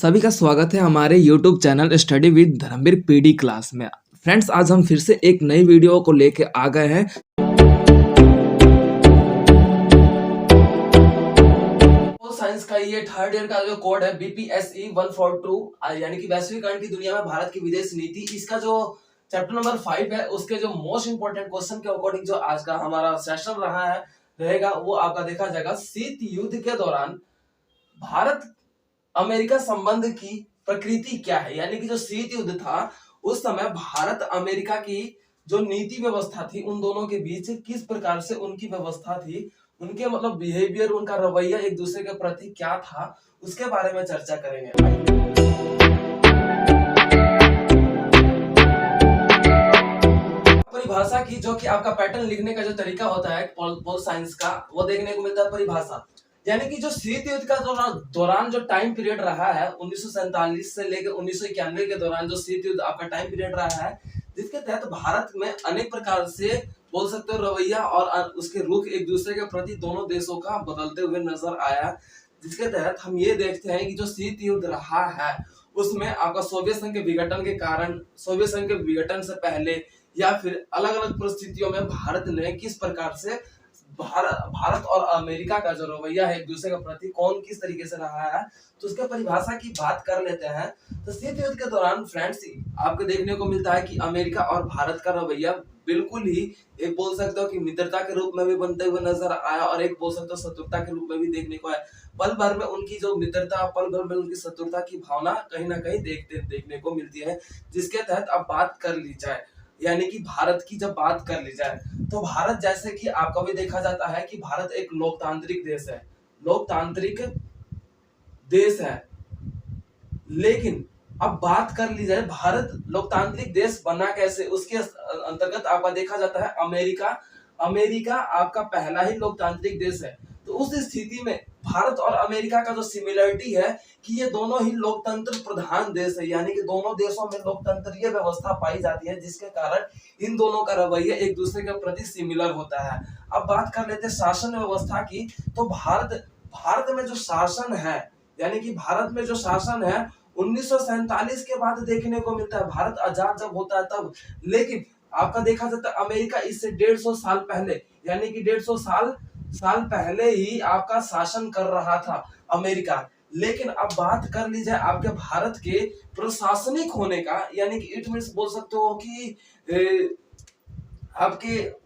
सभी का स्वागत है हमारे YouTube channel study with Dharmveer PD class में। फ्रेंड्स, आज हम फिर से एक नई वीडियो को लेके आ गए हैं। साइंस का ये थर्ड ईयर का जो कोड है BPSE 142 यानी कि वैश्वीकरण की दुनिया में भारत की विदेश नीति, इसका जो चैप्टर नंबर 5 है उसके जो मोस्ट इंपोर्टेंट क्वेश्चन के अकॉर्डिंग जो आज का हमारा सेशन रहेगा वो आपका देखा जाएगा। शीत युद्ध के दौरान भारत अमेरिका संबंध की प्रकृति क्या है, यानी कि जो शीत युद्ध था उस समय भारत अमेरिका की जो नीति व्यवस्था थी उन दोनों के बीच किस प्रकार से उनकी व्यवस्था थी, उनके मतलब बिहेवियर, उनका रवैया एक दूसरे के प्रति क्या था, उसके बारे में चर्चा करेंगे। परिभाषा की जो कि आपका पैटर्न लिखने का जो तरीका होता है पॉल साइंस का, वो देखने को मिलता है परिभाषा। यानी कि जो शीत युद्ध का दौरान जो टाइम पीरियड रहा है 1947 से लेकर 1991 के दौरान जो शीत युद्ध आपका टाइम पीरियड रहा है, जिसके तहत भारत में अनेक प्रकार से बोल सकते हो रवैया और उसके रुख एक दूसरे के प्रति दोनों देशों का बदलते हुए नजर आया। जिसके तहत हम ये देखते हैं कि जो शीत युद्ध रहा है उसमें आपका सोवियत संघ के विघटन के कारण, सोवियत संघ के विघटन से पहले या फिर अलग अलग परिस्थितियों में भारत ने किस प्रकार से भारत और अमेरिका का जो रवैया है एक दूसरे के प्रति कौन किस तरीके से रहा है, तो उसके परिभाषा की बात कर लेते हैं। तो शीत युद्ध के दौरान फ्रेंड्स आपको देखने को मिलता है कि अमेरिका और भारत का रवैया बिल्कुल ही एक बोल सकते हो कि मित्रता के रूप में भी बनते हुए नजर आया और एक बोल सकते हो शत्रुता के रूप में भी देखने को आया। पल भर में उनकी जो मित्रता, पल भर में उनकी शत्रुता की भावना कहीं ना कहीं देखने को मिलती है। जिसके तहत अब बात कर ली जाए, यानी कि भारत की जब बात कर ली जाए, तो भारत जैसे कि आपका भी देखा जाता है कि भारत एक लोकतांत्रिक देश है, लोकतांत्रिक देश है। लेकिन अब बात कर ली जाए भारत लोकतांत्रिक देश बना कैसे, उसके अंतर्गत आपका देखा जाता है अमेरिका आपका पहला ही लोकतांत्रिक देश है। तो उस स्थिति में भारत और अमेरिका का जो सिमिलरिटी है कि ये दोनों ही लोकतंत्र प्रधान देश है, यानी कि दोनों देशों में लोकतंत्रीय व्यवस्था पाई जाती है, जिसके कारण इन दोनों का रवैया एक दूसरे के प्रति सिमिलर होता है। अब बात कर लेते हैं शासन व्यवस्था की। तो भारत में जो शासन है, यानी कि भारत में जो शासन है 1947 के बाद देखने को मिलता है, भारत आजाद जब होता है तब। लेकिन आपका देखा जाता है अमेरिका इससे 150 साल पहले, यानी कि 150 साल पहले ही आपका शासन कर रहा था अमेरिका। लेकिन अब बात कर ली जाए आपके भारत के प्रशासनिक होने का, यानी कि इट मींस बोल सकते हो कि आपके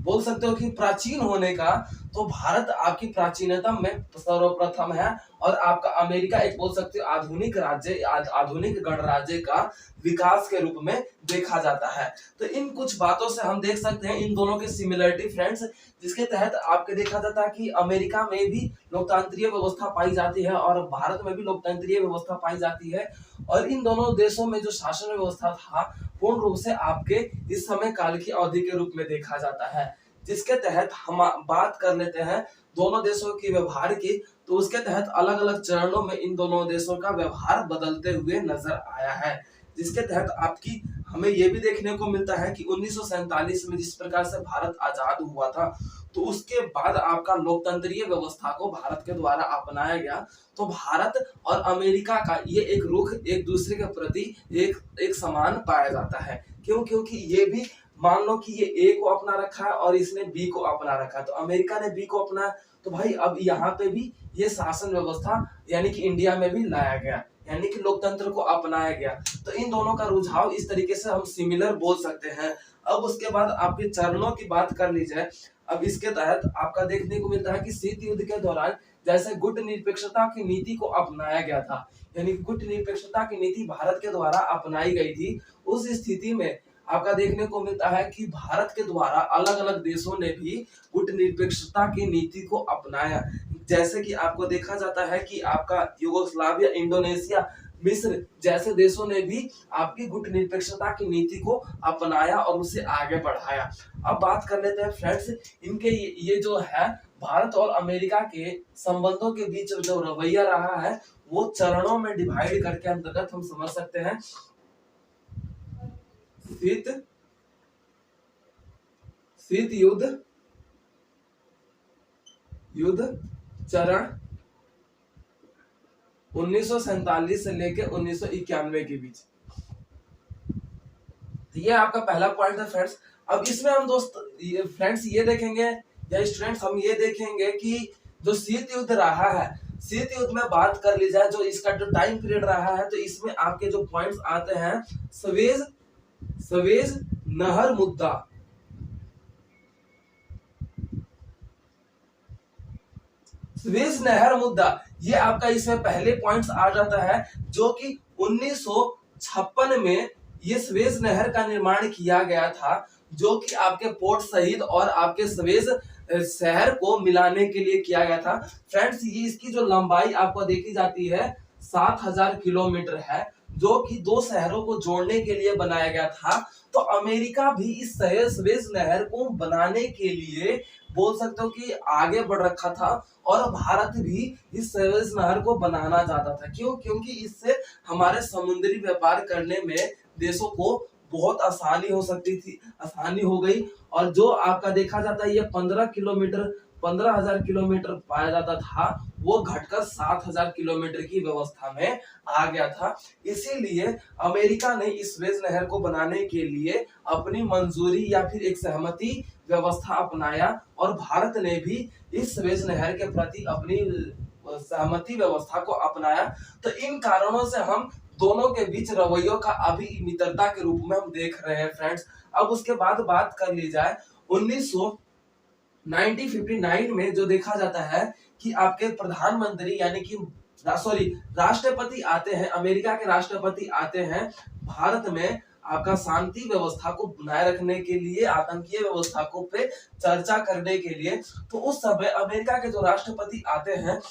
बोल सकते हो कि प्राचीन होने का, तो भारत आपकी प्राचीनता में सर्वप्रथम है और आपका अमेरिका एक बोल सकते हो आधुनिक राज्य, आधुनिक गणराज्य का विकास के रूप में देखा जाता है। तो इन कुछ बातों से हम देख सकते हैं इन दोनों की सिमिलरिटी फ्रेंड्स, जिसके तहत आपके देखा जाता है कि अमेरिका में भी लोकतांत्रिक व्यवस्था पाई जाती है और भारत में भी लोकतांत्रिक व्यवस्था पाई जाती है। और इन दोनों देशों में जो शासन व्यवस्था था पूर्ण रूप से आपके इस समय काल की अवधि के रूप में देखा जाता है। जिसके तहत हम बात कर लेते हैं दोनों देशों के व्यवहार की, तो उसके तहत अलग अलग चरणों में इन दोनों देशों का व्यवहार बदलते हुए नजर आया है। जिसके तहत आपकी हमें यह भी देखने को मिलता है कि 1947 में जिस प्रकार से भारत आजाद हुआ था, तो उसके बाद आपका लोकतंत्रीय व्यवस्था को भारत के द्वारा अपनाया गया। तो भारत और अमेरिका का ये एक रुख एक दूसरे के प्रति एक समान पाया जाता है। क्यों? क्योंकि ये भी मान लो कि ये ए को अपना रखा है और इसने बी को अपना रखा है, तो अमेरिका ने बी को अपना, तो भाई अब यहाँ पे भी ये शासन व्यवस्था यानी कि इंडिया में भी लाया गया, यानी कि लोकतंत्र को अपनाया गया। तो इन दोनों का रुझाव इस तरीके से हम सिमिलर बोल सकते हैं। अब उसके बाद आपके चरणों की बात कर ली जाए, अब इसके तहत आपका देखने को मिलता है कि शीत युद्ध के दौरान जैसे गुट निरपेक्षता की नीति को अपनाया गया था, यानी गुट निरपेक्षता की नीति भारत के द्वारा अपनाई गई थी। उस स्थिति में आपका देखने को मिलता है कि भारत के द्वारा अलग अलग देशों ने भी गुट निरपेक्षता की नीति को अपनाया। जैसे कि आपको देखा जाता है कि आपका यूगोस्लाविया, इंडोनेशिया, मिस्र जैसे देशों ने भी आपकी गुट निरपेक्षता की नीति को अपनाया और उसे आगे बढ़ाया। अब बात कर लेते हैं फ्रेंड्स इनके ये जो है भारत और अमेरिका के संबंधों के बीच जो रवैया रहा है वो चरणों में डिवाइड करके अंतर्गत हम समझ सकते हैं। शीत युद्ध चरण 1947 से लेके 1991 के बीच। ये आपका पहला पॉइंट है फ्रेंड्स। अब इसमें हम फ्रेंड्स ये देखेंगे या स्टूडेंट्स हम ये देखेंगे कि जो शीत युद्ध रहा है, शीत युद्ध में बात कर ली जाए जो इसका जो टाइम पीरियड रहा है, तो इसमें आपके जो पॉइंट्स आते हैं स्वेज नहर मुद्दा, स्वेज नहर मुद्दा, ये आपका इसमें पहले पॉइंट्स आ जाता है, जो कि 1956 में ये स्वेज नहर का निर्माण किया गया था, जो कि आपके पोर्ट शहीद और आपके स्वेज शहर को मिलाने के लिए किया गया था। फ्रेंड्स ये इसकी जो लंबाई आपको देखी जाती है 7000 किलोमीटर है, जो कि दो शहरों को जोड़ने के लिए बनाया गया था। तो अमेरिका भी इस स्वेज नहर को बनाने के लिए बोल सकते हो कि आगे बढ़ रखा था, और भारत भी इस स्वेज नहर को बनाना चाहता था। क्यों? क्योंकि इससे हमारे समुद्री व्यापार करने में देशों को बहुत आसानी हो सकती थी, आसानी हो गई। और जो आपका देखा जाता है ये 15,000 किलोमीटर पाया जाता था, वो घटकर 7,000 किलोमीटर की व्यवस्था में आ गया था। इसीलिए अमेरिका ने इस स्वेज नहर को बनाने के लिए अपनी मंजूरी या फिर एक सहमति व्यवस्था अपनाया, और भारत ने भी इस स्वेज नहर के प्रति अपनी सहमति व्यवस्था को अपनाया। तो इन कारणों से हम दोनों के बीच रवैयों का अभी मित्रता के रूप में हम देख रहे हैं फ्रेंड्स। अब उसके बाद बात कर ली जाए 1959 में जो देखा जाता है कि आपके प्रधानमंत्री यानी कि राष्ट्रपति आते हैं, अमेरिका के राष्ट्रपति आते हैं भारत में आपका शांति व्यवस्था को बनाए रखने के लिए, आतंकीय व्यवस्था को पे चर्चा करने के लिए। तो उस समय अमेरिका के जो राष्ट्रपति आते हैं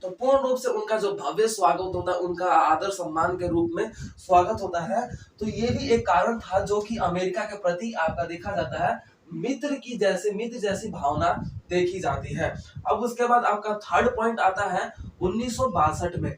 तो पूर्ण रूप से उनका जो भव्य स्वागत होता है, उनका आदर सम्मान के रूप में स्वागत होता है। तो ये भी एक कारण था जो कि अमेरिका के प्रति आपका देखा जाता है मित्र जैसी भावना देखी जाती है। अब उसके बाद आपका थर्ड पॉइंट आता है 1962 में,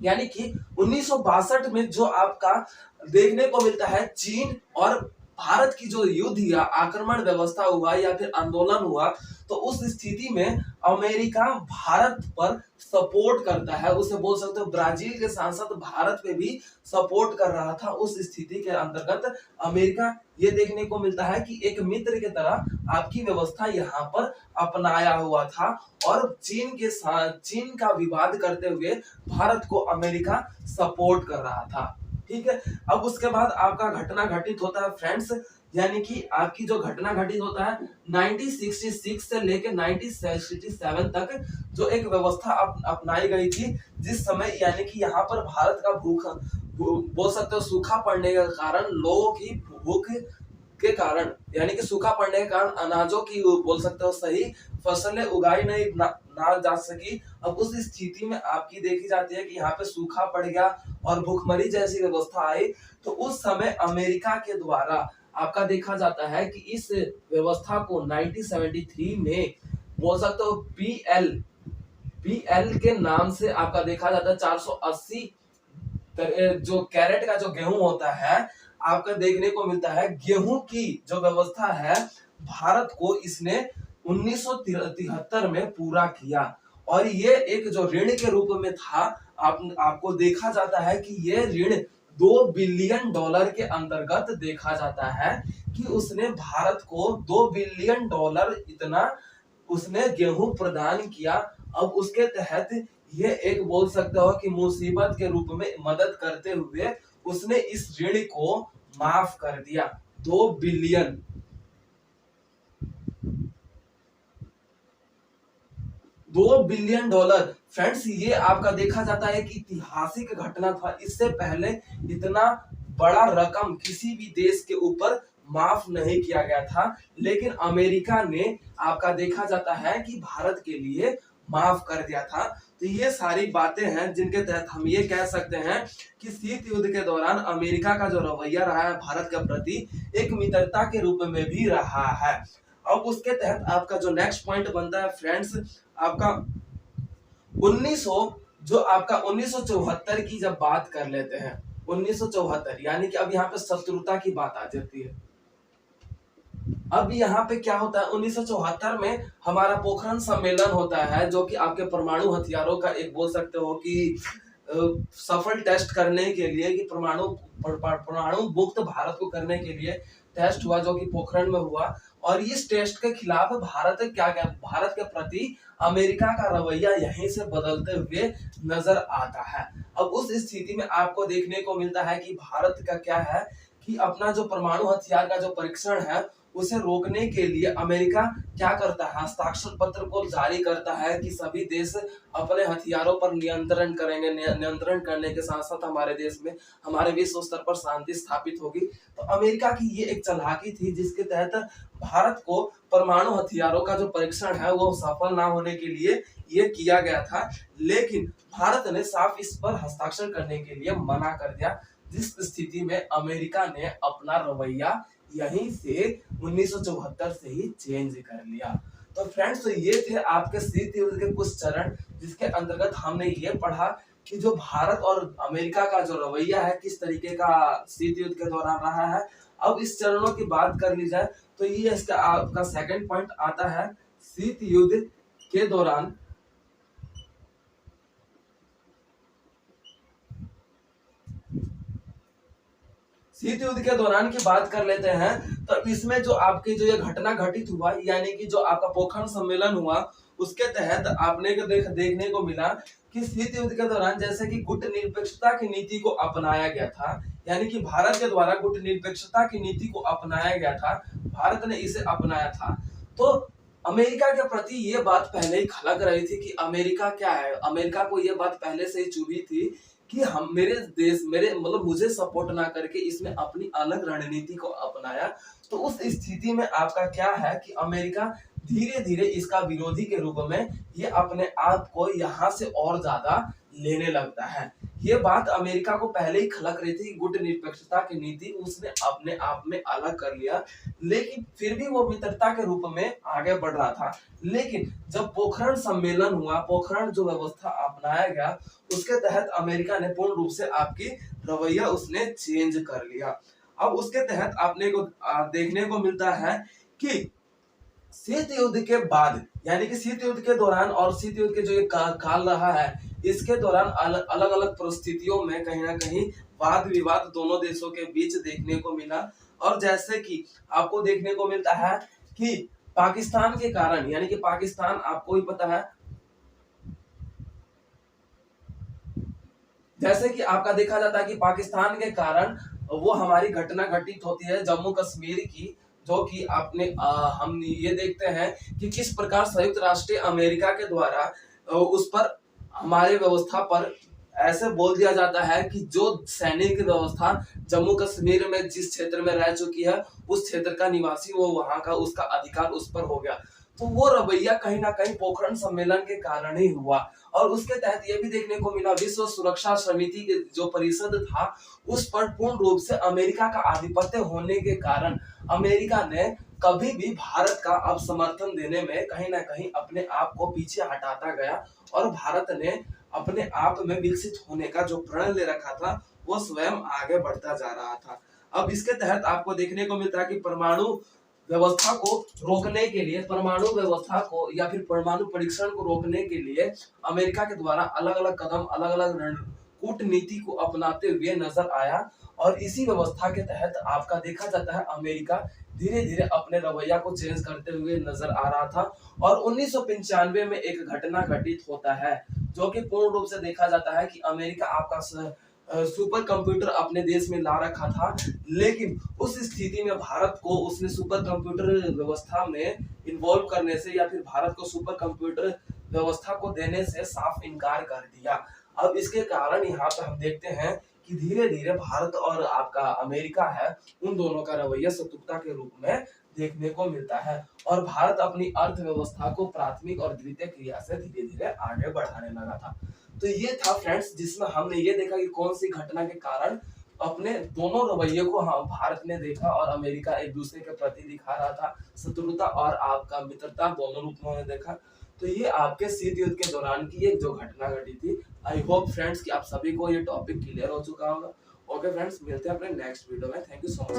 यानी कि 1962 में जो आपका देखने को मिलता है चीन और भारत की जो युद्ध या आक्रमण व्यवस्था हुआ या फिर आंदोलन हुआ, तो उस स्थिति में अमेरिका भारत पर सपोर्ट करता है। उसे बोल सकते हो ब्राजील के सांसद भारत पे भी सपोर्ट कर रहा था। उस स्थिति के अंतर्गत अमेरिका ये देखने को मिलता है कि एक मित्र की तरह आपकी व्यवस्था यहाँ पर अपनाया हुआ था, और चीन के साथ चीन का विवाद करते हुए भारत को अमेरिका सपोर्ट कर रहा था। ठीक है। अब उसके बाद आपका घटना घटित होता है फ्रेंड्स, यानी कि आपकी जो घटना घटित होता है 1966 से लेकर 1967 तक जो एक व्यवस्था अपनाई गई थी, जिस समय यानी कि यहाँ पर भारत का बोल सकते हो सूखा पड़ने के कारण, लोगों की भूख के कारण, यानी कि सूखा पड़ने के कारण अनाजों की बोल सकते हो सही फसलें उगाई नहीं ना जा सकी। अब उस स्थिति में आपकी देखी जाती है कि यहाँ पे सूखा पड़ गया और भूखमरी जैसी व्यवस्था आई। तो उस समय अमेरिका के द्वारा आपका देखा जाता है कि इस व्यवस्था को 1973 में बोल सकते हो पीएल के नाम से आपका देखा जाता है 480 जो कैरेट का जो गेहूं होता है आपका देखने को मिलता है। गेहूं की जो व्यवस्था है भारत को इसने 1973 में पूरा किया, और ये एक जो ऋण के रूप में था। आपको देखा जाता है कि ये ऋण $2 बिलियन के अंतर्गत देखा जाता है कि उसने भारत को $2 बिलियन इतना उसने गेहूं प्रदान किया। अब उसके तहत ये एक बोल सकते हो कि मुसीबत के रूप में मदद करते हुए उसने इस ऋण को माफ कर दिया। $2 बिलियन फ्रेंड्स, ये आपका देखा जाता है कि ऐतिहासिक घटना था। इससे पहले इतना बड़ा रकम किसी भी देश के ऊपर माफ नहीं किया गया था, लेकिन अमेरिका ने आपका देखा जाता है कि भारत के लिए माफ कर दिया था। तो ये सारी बातें हैं जिनके तहत हम ये कह सकते हैं कि शीत युद्ध के दौरान अमेरिका का जो रवैया रहा है भारत के प्रति एक मित्रता के रूप में भी रहा है। अब उसके तहत आपका जो नेक्स्ट पॉइंट बनता है फ्रेंड्स, आपका 1974 की जब बात कर लेते हैं, 1974 यानी कि अब यहाँ पे शत्रुता की बात आ जाती है। अब यहाँ पे क्या होता है, 1974 में हमारा पोखरण सम्मेलन होता है, जो कि आपके परमाणु हथियारों का एक बोल सकते हो कि सफल टेस्ट करने के लिए, कि परमाणु मुक्त भारत को करने के लिए टेस्ट हुआ, जो कि पोखरण में हुआ। और इस टेस्ट के खिलाफ भारत के प्रति अमेरिका का रवैया यहीं से बदलते हुए नजर आता है। अब उस स्थिति में आपको देखने को मिलता है कि भारत का क्या है कि अपना जो परमाणु हथियार का जो परीक्षण है उसे रोकने के लिए अमेरिका क्या करता है, हस्ताक्षर पत्र को जारी करता है कि सभी देश अपने हथियारों पर नियंत्रण करेंगे। नियंत्रण करने के साथ साथ हमारे देश में, हमारे विश्व स्तर पर शांति स्थापित होगी। तो अमेरिका की ये एक चालाकी थी जिसके तहत भारत को परमाणु हथियारों का जो परीक्षण है वो सफल ना होने के लिए ये किया गया था। लेकिन भारत ने साफ इस पर हस्ताक्षर करने के लिए मना कर दिया, जिस स्थिति में अमेरिका ने अपना रवैया यहीं से 1974 से ही चेंज कर लिया। तो फ्रेंड्स, तो ये थे आपके शीत युद्ध के कुछ चरण, जिसके अंतर्गत हमने ये पढ़ा कि जो भारत और अमेरिका का जो रवैया है किस तरीके का शीत युद्ध के दौरान रहा है। अब इस चरणों की बात कर ली जाए तो ये इसका आपका सेकंड पॉइंट आता है, शीत युद्ध के दौरान शीत युद्ध के दौरान की बात कर लेते हैं। तो इसमें जो आपकी जो ये घटना घटित हुआ, यानी कि जो आपका पोखरण सम्मेलन हुआ, उसके तहत आपने को देखने को मिला कि शीत युद्ध के दौरान जैसे कि गुट निरपेक्षता की नीति को अपनाया गया था, यानी कि भारत के द्वारा गुट निरपेक्षता की नीति को अपनाया गया था, भारत ने इसे अपनाया था। तो अमेरिका के प्रति ये बात पहले ही खलक रही थी कि अमेरिका क्या है, अमेरिका को ये बात पहले से ही चुभी थी कि हम मेरे देश मेरे मतलब मुझे सपोर्ट ना करके इसमें अपनी अलग रणनीति को अपनाया। तो उस स्थिति में आपका क्या है कि अमेरिका धीरे धीरे इसका विरोधी के रूप में ये अपने आप को यहाँ से और ज्यादा लेने लगता है। ये बात अमेरिका को पहले ही खलक रही थी, गुट निरपेक्षता की नीति उसने अपने आप में अलग कर लिया, लेकिन फिर भी वो मित्रता के रूप में आगे बढ़ रहा था। लेकिन जब पोखरण सम्मेलन हुआ, पोखरण जो व्यवस्था अपनाया गया, उसके तहत अमेरिका ने पूर्ण रूप से आपकी रवैया उसने चेंज कर लिया। अब उसके तहत आपने को देखने को मिलता है कि शीत युद्ध के बाद, यानी कि शीत युद्ध के दौरान और शीत युद्ध के जो ये काल रहा है, इसके दौरान अलग अलग परिस्थितियों में कहीं ना कहीं वाद विवाद दोनों देशों के बीच देखने को मिला। और जैसे कि आपको देखने को मिलता है कि पाकिस्तान के कारण, यानी कि पाकिस्तान आपको ही पता है, जैसे कि आपका देखा जाता है कि पाकिस्तान के कारण वो हमारी घटना घटित होती है जम्मू कश्मीर की, जो कि आपने हम ये देखते हैं कि किस प्रकार संयुक्त राष्ट्र अमेरिका के द्वारा उस पर हमारे व्यवस्था पर ऐसे बोल दिया जाता है कि जो सैनिक व्यवस्था जम्मू कश्मीर में जिस क्षेत्र में रह चुकी है उस क्षेत्र का निवासी वो वहां का उसका अधिकार उस पर हो गया। तो वो रवैया कहीं ना कहीं पोखरण सम्मेलन के कारण ही हुआ। और उसके तहत ये भी देखने को मिला, विश्व सुरक्षा समिति के जो परिषद था उस पर पूर्ण रूप से अमेरिका का आधिपत्य होने के कारण अमेरिका ने कभी भी भारत का अब समर्थन देने में कहीं ना कहीं अपने आप को पीछे हटाता गया, और भारत ने अपने आप में विकसित होने का जो प्रण ले रखा था वो स्वयं आगे बढ़ता जा रहा था। अब इसके तहत आपको देखने को मिलता है कि परमाणु व्यवस्था को रोकने के लिए, परमाणु व्यवस्था को या फिर परमाणु परीक्षण को रोकने के लिए अमेरिका के द्वारा अलग अलग कदम, अलग अलग कूटनीति को अपनाते हुए नजर आया। और इसी व्यवस्था के तहत आपका देखा जाता है अमेरिका धीरे धीरे अपने रवैया को चेंज करते हुए नजर आ रहा था। और 1995 में एक घटना घटित होता है, जो कि पूर्ण रूप से देखा जाता है कि अमेरिका आपका सुपर कंप्यूटर अपने देश में ला रखा था, लेकिन उस स्थिति में भारत को उसने सुपर कंप्यूटर व्यवस्था में इन्वॉल्व करने से या फिर भारत को सुपर कंप्यूटर व्यवस्था को देने से साफ इनकार कर दिया। अब इसके कारण यहाँ पे हम देखते हैं कि धीरे धीरे भारत और आपका अमेरिका है उन दोनों का रवैया शत्रुता के रूप में देखने को मिलता है, और भारत अपनी अर्थव्यवस्था को प्राथमिक और द्वितीय क्रिया से धीरे धीरे आगे बढ़ाने लगा था। तो ये था फ्रेंड्स, जिसमें हमने ये देखा कि कौन सी घटना के कारण अपने दोनों रवैये को भारत ने देखा और अमेरिका एक दूसरे के प्रति दिखा रहा था, शत्रुता और आपका मित्रता दोनों रूपों में देखा। तो ये आपके शीत युद्ध के दौरान की एक जो घटना घटी थी। आई होप फ्रेंड्स कि आप सभी को ये टॉपिक क्लियर हो चुका होगा। ओके फ्रेंड्स, मिलते हैं अपने नेक्स्ट वीडियो में। Thank you so much.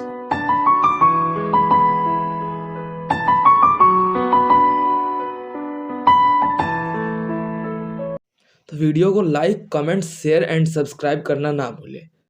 तो वीडियो को like, comment, share and subscribe करना ना भूलें।